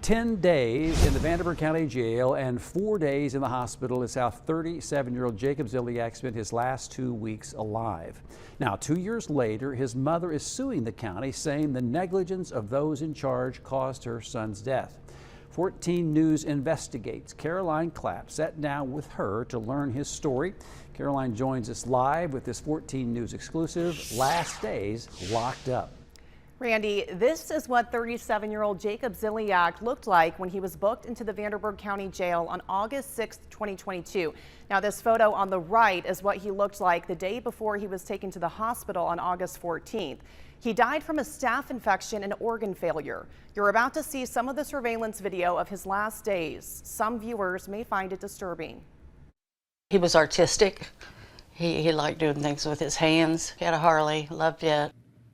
10 days in the Vanderburgh County Jail and 4 days in the hospital is how 37-year-old Jacob Ziliak spent his last 2 weeks alive. Now, 2 years later, his mother is suing the county, saying the negligence of those in charge caused her son's death. 14 News investigates. Caroline Klapp sat down with her to learn his story. Caroline joins us live with this 14 News exclusive, Last Days Locked Up. Randy, this is what 37-year-old Jacob Ziliak looked like when he was booked into the Vanderburgh County Jail on August 6, 2022. Now, this photo on the right is what he looked like the day before he was taken to the hospital on August 14th. He died from a staph infection and organ failure. You're about to see some of the surveillance video of his last days. Some viewers may find it disturbing. He was artistic. He liked doing things with his hands. He had a Harley, loved it.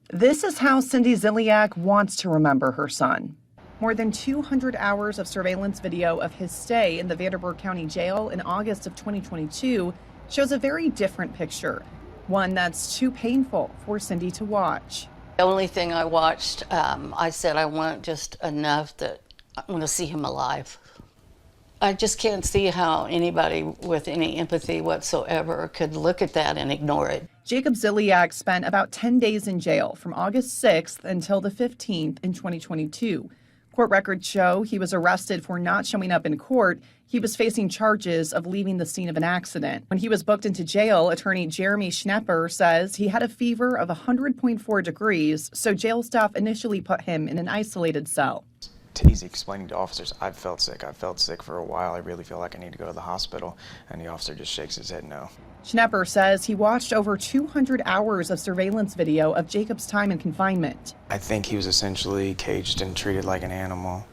This is how Cindy Ziliak wants to remember her son. More than 200 hours of surveillance video of his stay in the Vanderburgh County Jail in August of 2022 shows a very different picture, one that's too painful for Cindy to watch. The only thing I watched, I said I want just enough that I want to see him alive. I just can't see how anybody with any empathy whatsoever could look at that and ignore it. Jacob Ziliak spent about 10 days in jail from August 6th until the 15th in 2022. Court records show he was arrested for not showing up in court. He was facing charges of leaving the scene of an accident. When he was booked into jail, attorney Jeremy Schnepper says he had a fever of 100.4 degrees, so jail staff initially put him in an isolated cell. He's explaining to officers, I've felt sick for a while, I really feel like I need to go to the hospital, and the officer just shakes his head no. Schnepper says he watched over 200 hours of surveillance video of Jacob's time in confinement. I think he was essentially caged and treated like an animal.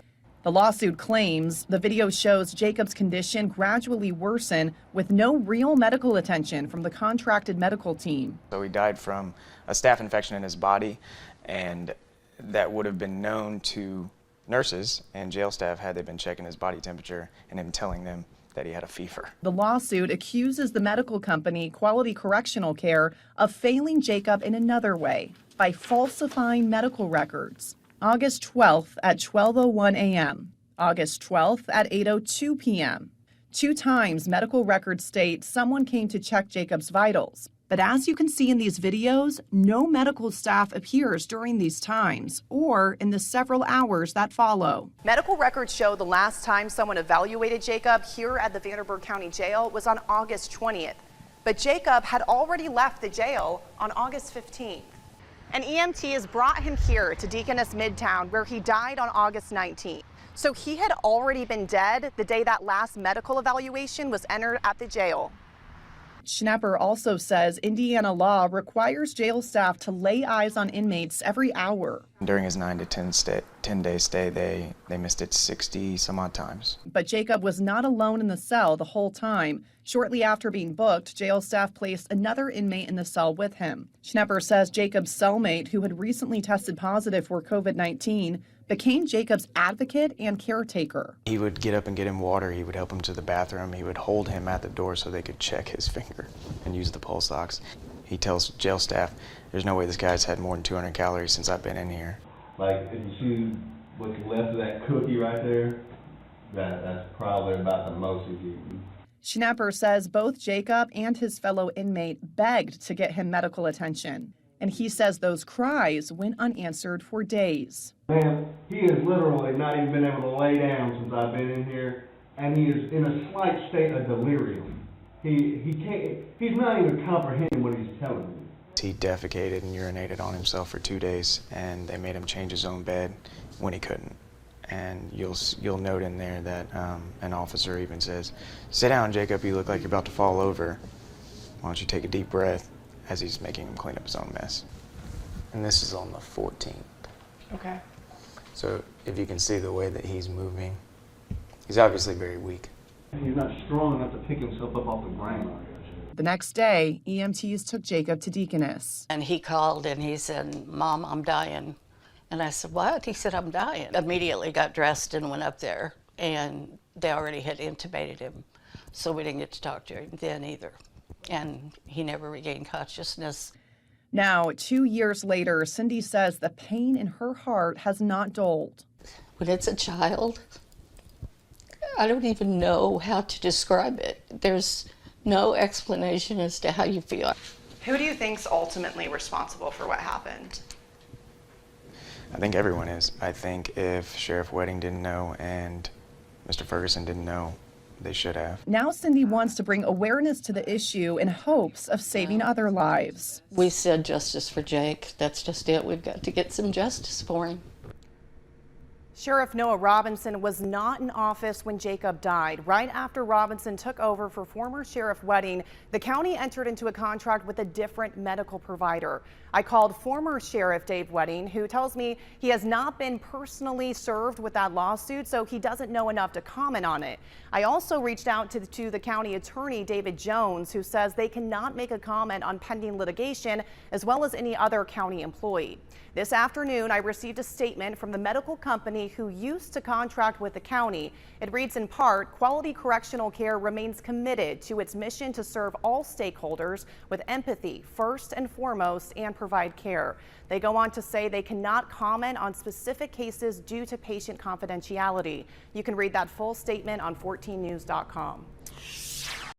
The lawsuit claims the video shows Jacob's condition gradually worsen with no real medical attention from the contracted medical team. So he died from a staph infection in his body, and that would have been known to nurses and jail staff had they been checking his body temperature and him telling them that he had a fever. The lawsuit accuses the medical company, Quality Correctional Care, of failing Jacob in another way by falsifying medical records. August 12th at 12:01 a.m., August 12th at 8:02 p.m. 2 times medical records state someone came to check Jacob's vitals. But as you can see in these videos, no medical staff appears during these times or in the several hours that follow. Medical records show the last time someone evaluated Jacob here at the Vanderburgh County Jail was on August 20th. But Jacob had already left the jail on August 15th. An EMT has brought him here to Deaconess Midtown, where he died on August 19th. So he had already been dead the day that last medical evaluation was entered at the jail. Schnepper also says Indiana law requires jail staff to lay eyes on inmates every hour. During his 9 to 10 day stay, they missed it 60 some odd times. But Jacob was not alone in the cell the whole time. Shortly after being booked, jail staff placed another inmate in the cell with him. Schnepper says Jacob's cellmate, who had recently tested positive for COVID-19, became Jacob's advocate and caretaker. He would get up and get him water, he would help him to the bathroom, he would hold him at the door so they could check his finger and use the pulse ox. He tells jail staff, there's no way this guy's had more than 200 calories since I've been in here. Like, if you see what's left of that cookie right there, that's probably about the most he's eaten. Schnepper says both Jacob and his fellow inmate begged to get him medical attention. And he says those cries went unanswered for days. Man, he has literally not even been able to lay down since I've been in here, and he is in a slight state of delirium. He's not even comprehending what he's telling me. He defecated and urinated on himself for 2 days, and they made him change his own bed when he couldn't. And you'll note in there that an officer even says, sit down, Jacob, you look like you're about to fall over. Why don't you take a deep breath, as he's making him clean up his own mess. And this is on the 14th. Okay. So if you can see the way that he's moving, he's obviously very weak. He's not strong enough to pick himself up off the ground. The next day, EMTs took Jacob to Deaconess. And he called and he said, Mom, I'm dying. And I said, what? He said, I'm dying. Immediately got dressed and went up there, and they already had intubated him. So we didn't get to talk to him then either. And he never regained consciousness. Now, 2 years later, Cindy says the pain in her heart has not dulled. When it's a child, I don't even know how to describe it. There's no explanation as to how you feel. Who do you think's ultimately responsible for what happened? I think everyone is. I think if Sheriff Wedding didn't know and Mr. Ferguson didn't know, they should have. Now Cindy wants to bring awareness to the issue in hopes of saving other lives. We said justice for Jake. That's just it. We've got to get some justice for him. Sheriff Noah Robinson was not in office when Jacob died. Right after Robinson took over for former Sheriff Wedding, the county entered into a contract with a different medical provider. I called former Sheriff Dave Wedding, who tells me he has not been personally served with that lawsuit, so he doesn't know enough to comment on it. I also reached out to the county attorney, David Jones, who says they cannot make a comment on pending litigation, as well as any other county employee. This afternoon, I received a statement from the medical company who used to contract with the county. It reads in part, Quality Correctional Care remains committed to its mission to serve all stakeholders with empathy first and foremost and provide care. They go on to say they cannot comment on specific cases due to patient confidentiality. You can read that full statement on 14news.com.